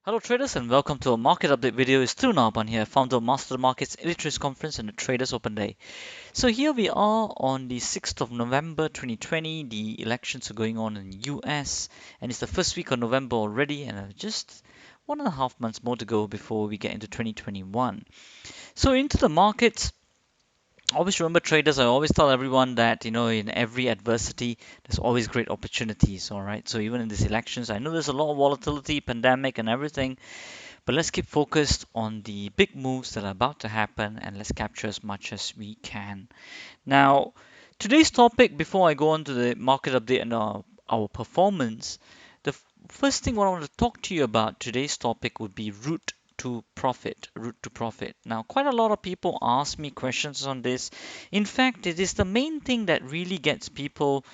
Hello traders and welcome to a market update video. It's Thiru Naban here, founder of Master the Markets Illustrates Conference and the Traders Open Day. So here we are on the 6th of November 2020. The elections are going on in the US and it's the first week of November already and just 1.5 months more to go before we get into 2021. So into the markets, always remember traders, I always tell everyone that in every adversity there's always great opportunities. All right, so even in these elections, I know there's a lot of volatility, pandemic and everything, but let's keep focused on the big moves that are about to happen and let's capture as much as we can. Now, today's topic, before I go on to the market update and our performance, the first thing what I want to talk to you about today's topic would be route to profit. Route to profit. Now, quite a lot of people ask me questions on this. In fact, it is the main thing that really gets people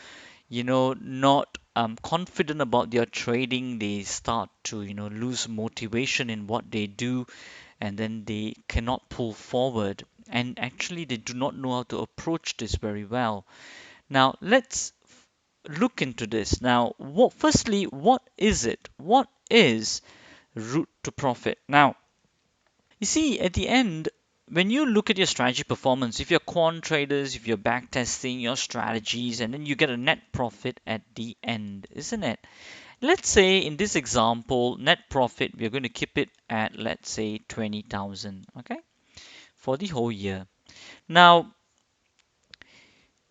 not confident about their trading. They start to lose motivation in what they do, and then they cannot pull forward, and actually they do not know how to approach this very well. Now let's look into this. Now, firstly, what is it? What is route to profit? Now, you see, at the end, when you look at your strategy performance, if you're quant traders, if you're back testing your strategies, and then you get a net profit at the end, isn't it? Let's say in this example, net profit, we're going to keep it at, let's say, 20,000, okay, for the whole year. Now,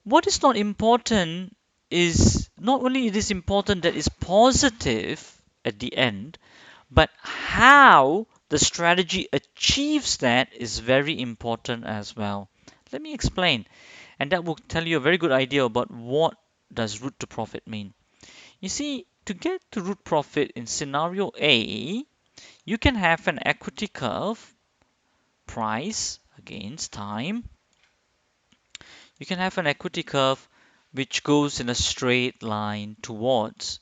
what is not important is not only it is important that it's positive at the end, but how the strategy achieves that is very important as well. Let me explain, and that will tell you a very good idea about what does route to profit mean. You see, to get to route profit in scenario A, you can have an equity curve, price against time. You can have an equity curve which goes in a straight line towards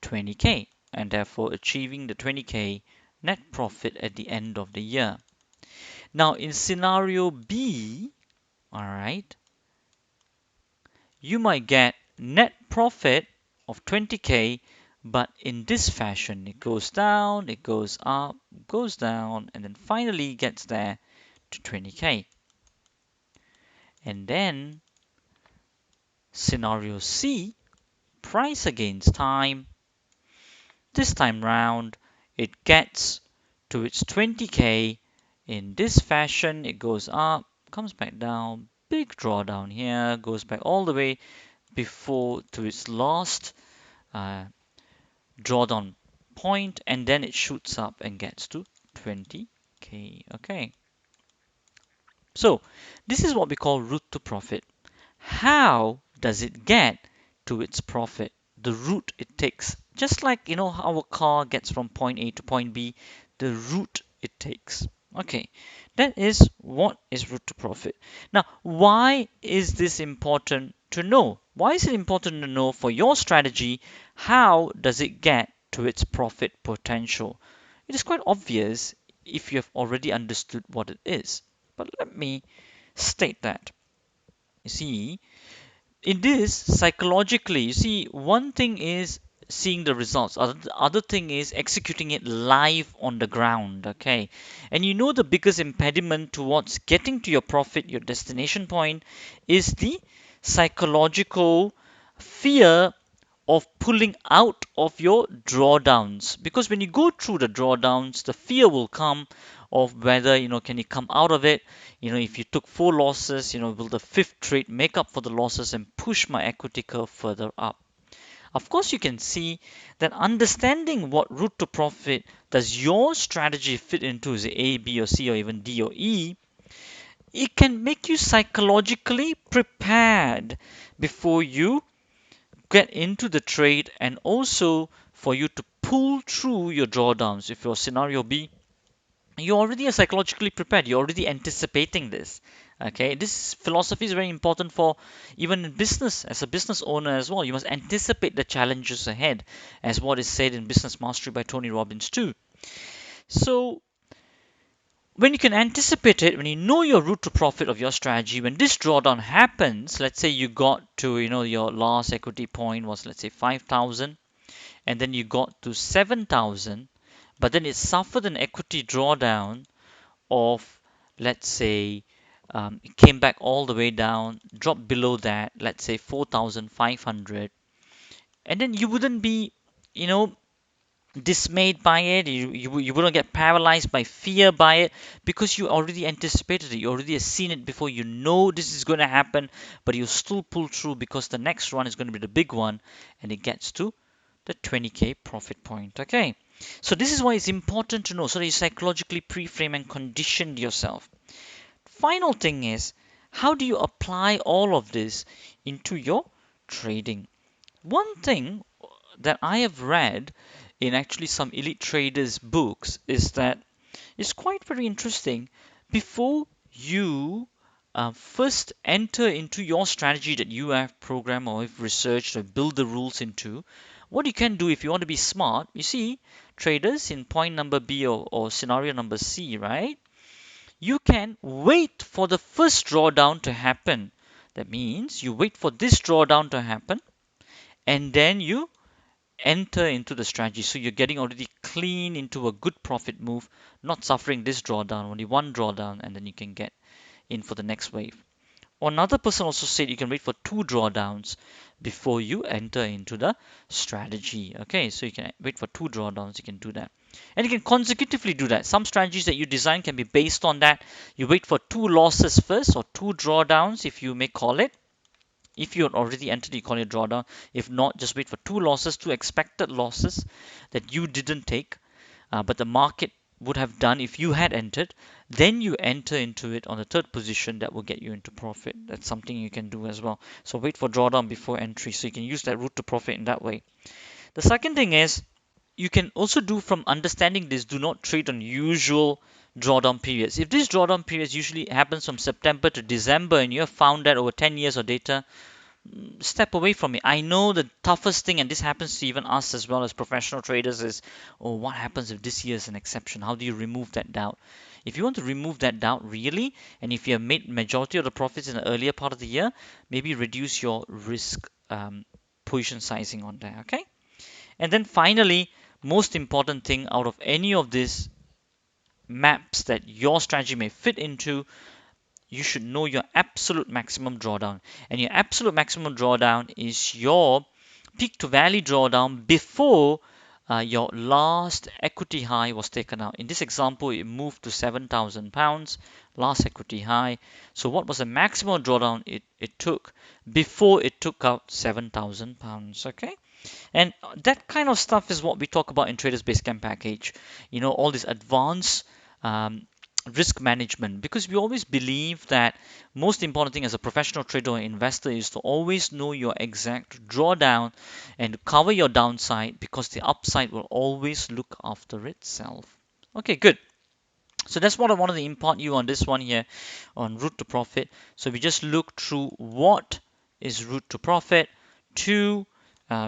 20k and therefore achieving the 20k net profit at the end of the year. Now in scenario B, all right, you might get net profit of 20k, but in this fashion it goes down, it goes up, goes down, and then finally gets there to 20k. And then scenario C, price against time. This time round, it gets to its 20k in this fashion. It goes up, comes back down, big drawdown here, goes back all the way before to its last uh, drawdown point, and then it shoots up and gets to 20k. Okay, so this is what we call route to profit. How does it get to its profit? The route it takes. Just like how a car gets from point A to point B, the route it takes. Okay, that is what is route to profit. Now, why is this important to know? Why is it important to know for your strategy? How does it get to its profit potential? It is quite obvious if you have already understood what it is. But let me state that. You see, in this psychologically, you see, one thing is seeing the results, other thing is executing it live on the ground. Okay, and the biggest impediment towards getting to your profit, your destination point, is the psychological fear of pulling out of your drawdowns, because when you go through the drawdowns, the fear will come of whether can you come out of it. If you took four losses, will the fifth trade make up for the losses and push my equity curve further up? Of course, you can see that understanding what route to profit does your strategy fit into, is it A, B, or C, or even D or E, it can make you psychologically prepared before you get into the trade, and also for you to pull through your drawdowns. If your scenario B, you already are psychologically prepared, you're already anticipating this. Okay, this philosophy is very important for even in business, as a business owner as well. You must anticipate the challenges ahead, as what is said in Business Mastery by Tony Robbins too. So when you can anticipate it, when you know your route to profit of your strategy, when this drawdown happens, let's say you got to your last equity point was, let's say, 5,000, and then you got to 7,000, but then it suffered an equity drawdown of, let's say, it came back all the way down, dropped below that, let's say 4,500, and then you wouldn't be, you know, dismayed by it. You wouldn't get paralyzed by fear by it because you already anticipated it. You already have seen it before. You know this is going to happen, but you still pull through because the next run is going to be the big one, and it gets to the 20k profit point. Okay, so this is why it's important to know so that you psychologically pre-frame and condition yourself. Final thing is, how do you apply all of this into your trading? One thing that I have read in actually some elite traders books is that it's quite very interesting. Before you first enter into your strategy that you have programmed or have researched or build the rules into, what you can do if you want to be smart, you see, traders in point number B or scenario number C, right? You can wait for the first drawdown to happen. That means you wait for this drawdown to happen and then you enter into the strategy. So you're getting already clean into a good profit move, not suffering this drawdown, only one drawdown, and then you can get in for the next wave. Or another person also said you can wait for two drawdowns before you enter into the strategy. Okay, so you can wait for two drawdowns, you can do that. And you can consecutively do that. Some strategies that you design can be based on that. You wait for two losses first or two drawdowns, if you may call it. If you had already entered, you call it drawdown. If not, just wait for two losses, two expected losses that you didn't take, but the market would have done if you had entered. Then you enter into it on the third position that will get you into profit. That's something you can do as well. So wait for drawdown before entry. So you can use that route to profit in that way. The second thing is you can also do from understanding this, do not trade on usual drawdown periods. If this drawdown periods usually happens from September to December and you have found that over 10 years of data, step away from it. I know the toughest thing, and this happens to even us as well as professional traders, is, oh, what happens if this year is an exception? How do you remove that doubt? If you want to remove that doubt really, and if you have made majority of the profits in the earlier part of the year, maybe reduce your risk position sizing on that. Okay, and then finally, most important thing out of any of these maps that your strategy may fit into, you should know your absolute maximum drawdown. And your absolute maximum drawdown is your peak to valley drawdown before your last equity high was taken out. In this example, it moved to £7,000, last equity high. So what was the maximum drawdown it took before it took out £7,000? Okay. And that kind of stuff is what we talk about in Traders Basecamp package. You know, all this advanced um, risk management, because we always believe that most important thing as a professional trader or investor is to always know your exact drawdown and cover your downside, because the upside will always look after itself. Okay, good. So that's what I wanted to impart you on this one here on route to profit. So we just looked through what is route to profit. Two,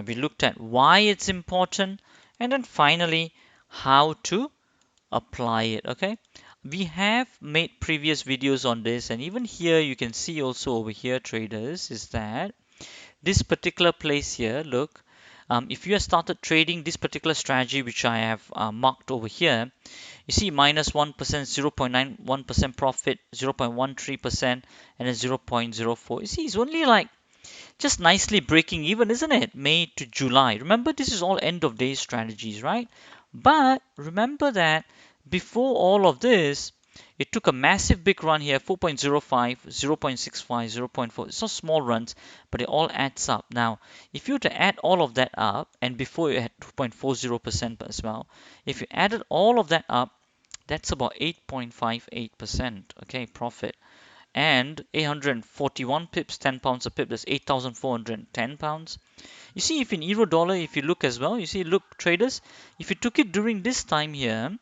we looked at why it's important, and then finally how to apply it. Okay, we have made previous videos on this, and even here you can see also over here, traders, is that this particular place here, look, if you have started trading this particular strategy which I have marked over here, you see minus 1%, 0.91% profit, 0.13%, and then 0.04. You see, it's only like just nicely breaking even, isn't it? May to July. Remember, this is all end of day strategies, right? But remember that before all of this, it took a massive big run here, 4.05, 0.65, 0.4. It's not small runs, but it all adds up. Now, if you were to add all of that up, and before you had 2.40% as well, if you added all of that up, that's about 8.58%, okay, profit. And 841 pips, 10 pounds a pip, that's 8,410 pounds. You see, if in euro dollar, if you look as well, you see, look, traders, if you took it during this time here,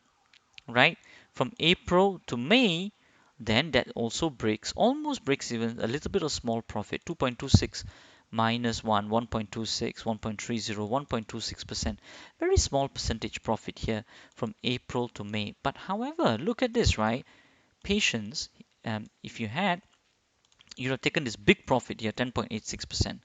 right, from April to May, then that also almost breaks even a little bit of small profit, 2.26 minus 1, 1.26, 1.30, 1.26%. Very small percentage profit here from April to May. But however, look at this, right? Patience, if you had, you'd have taken this big profit here, 10.86%.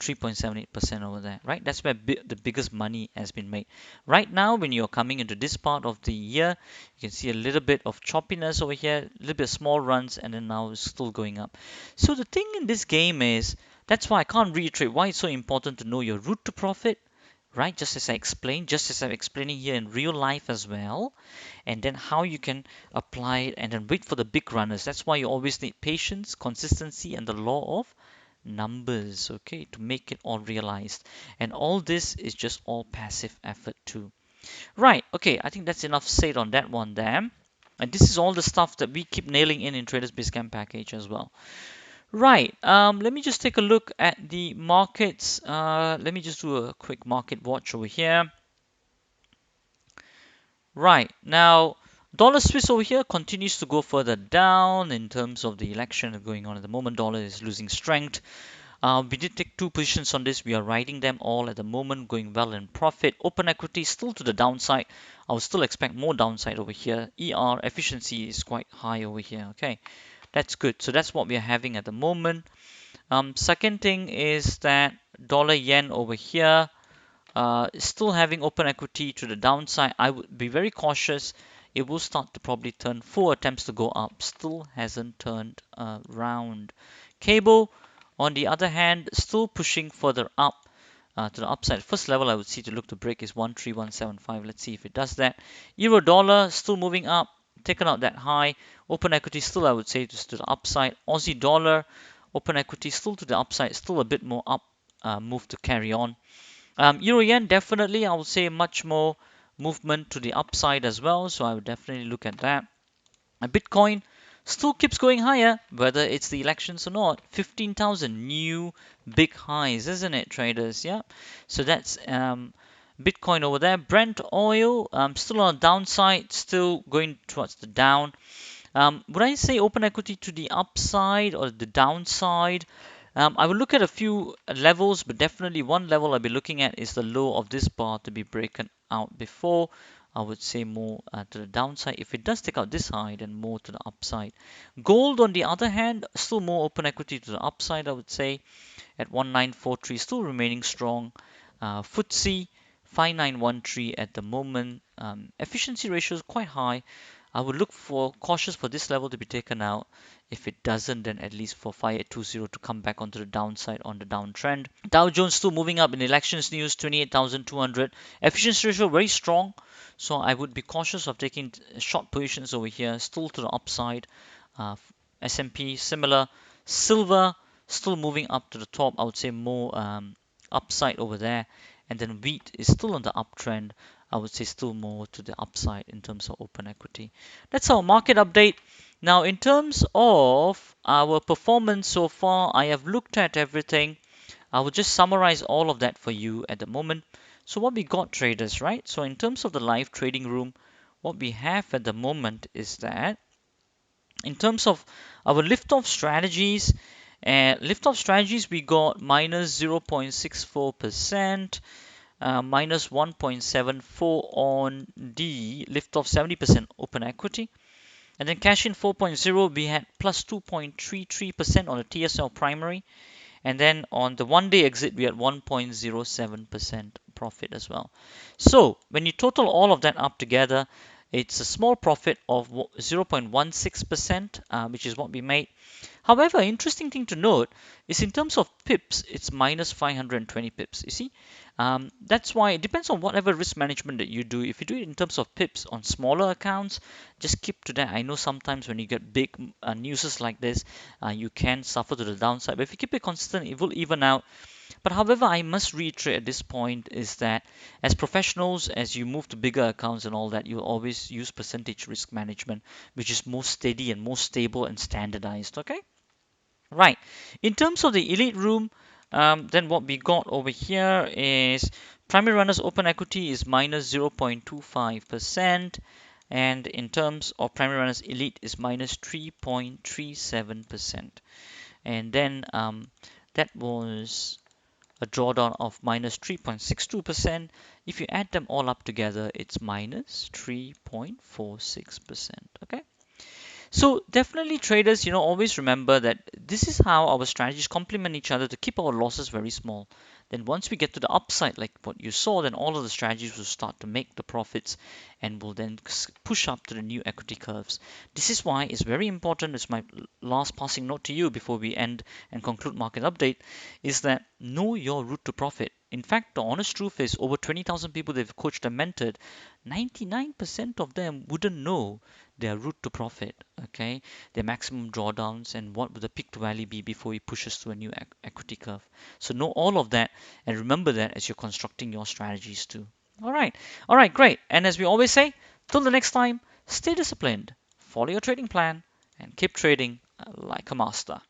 3.78% over there, right? That's where the biggest money has been made. Right now, when you're coming into this part of the year, you can see a little bit of choppiness over here, a little bit of small runs, and then now it's still going up. So the thing in this game is, that's why I can't reiterate why it's so important to know your route to profit, right? Just as I explained, just as I'm explaining here in real life as well, and then how you can apply it and then wait for the big runners. That's why you always need patience, consistency, and the law of numbers, okay, to make it all realized. And all this is just all passive effort too. Right, okay, I think that's enough said on that one there. And this is all the stuff that we keep nailing in Traders Basecamp package as well. Right, let me just take a look at the markets. Let me just do a quick market watch over here. Right, now dollar Swiss over here continues to go further down in terms of the election going on at the moment. Dollar is losing strength. We did take two positions on this. We are riding them all at the moment, going well in profit. Open equity still to the downside. I would still expect more downside over here. ER efficiency is quite high over here. Okay, that's good. So that's what we are having at the moment. Second thing is that dollar yen over here. Still having open equity to the downside. I would be very cautious. It will start to probably turn. 4 attempts to go up. Still hasn't turned around. Cable, on the other hand, still pushing further up to the upside. First level I would see to look to break is 13175. Let's see if it does that. Euro dollar still moving up. Taken out that high. Open equity still I would say to the upside. Aussie dollar, open equity still to the upside. Still a bit more up move to carry on. Euro yen definitely, I would say much more movement to the upside as well. So I would definitely look at that. Bitcoin still keeps going higher, whether it's the elections or not. 15,000 new big highs, isn't it, traders? Yeah. So that's Bitcoin over there. Brent oil still on the downside, still going towards the down. Would I say open equity to the upside or the downside? I will look at a few levels, but definitely one level I'll be looking at is the low of this bar to be broken out before. I would say more to the downside. If it does take out this high, then more to the upside. Gold, on the other hand, still more open equity to the upside, I would say, at 1943, still remaining strong. FTSE 5913 at the moment. Efficiency ratio is quite high. I would look for cautious for this level to be taken out. If it doesn't, then at least for 5820 to come back onto the downside on the downtrend. Dow Jones still moving up in elections news, 28,200. Efficiency ratio very strong, so I would be cautious of taking short positions over here, still to the upside. S&P similar. Silver still moving up to the top. I would say more upside over there. And then wheat is still on the uptrend. I would say still more to the upside in terms of open equity. That's our market update. Now, in terms of our performance so far, I have looked at everything. I will just summarize all of that for you at the moment. So what we got, traders, right? So in terms of the live trading room, what we have at the moment is that in terms of our lift-off strategies, we got minus 0.64%, minus 1.74 on the lift-off 70% open equity. And then cash in 4.0, we had plus 2.33% on the TSL primary. And then on the one-day exit, we had 1.07% profit as well. So when you total all of that up together, it's a small profit of 0.16%, which is what we made. However, interesting thing to note is in terms of pips, it's minus 520 pips. You see, that's why it depends on whatever risk management that you do. If you do it in terms of pips on smaller accounts, just keep to that. I know sometimes when you get big newses like this, you can suffer to the downside. But if you keep it consistent, it will even out. But however, I must reiterate at this point is that as professionals, as you move to bigger accounts and all that, you'll always use percentage risk management, which is more steady and more stable and standardized. Okay? Right. In terms of the elite room, then what we got over here is primary runners open equity is minus 0.25%. And in terms of primary runners elite is minus 3.37%. And then that was a drawdown of minus 3.62%. If you add them all up together, it's minus 3.46%. Okay. So definitely traders, always remember that this is how our strategies complement each other to keep our losses very small. Then once we get to the upside, like what you saw, then all of the strategies will start to make the profits and will then push up to the new equity curves. This is why it's very important. It's my last passing note to you before we end and conclude market update, is that know your route to profit. In fact, the honest truth is over 20,000 people they've coached and mentored, 99% of them wouldn't know their route to profit, okay, their maximum drawdowns, and what would the peak to valley be before it pushes to a new equity curve. So know all of that and remember that as you're constructing your strategies too. All right, great. And as we always say, till the next time, stay disciplined, follow your trading plan, and keep trading like a master.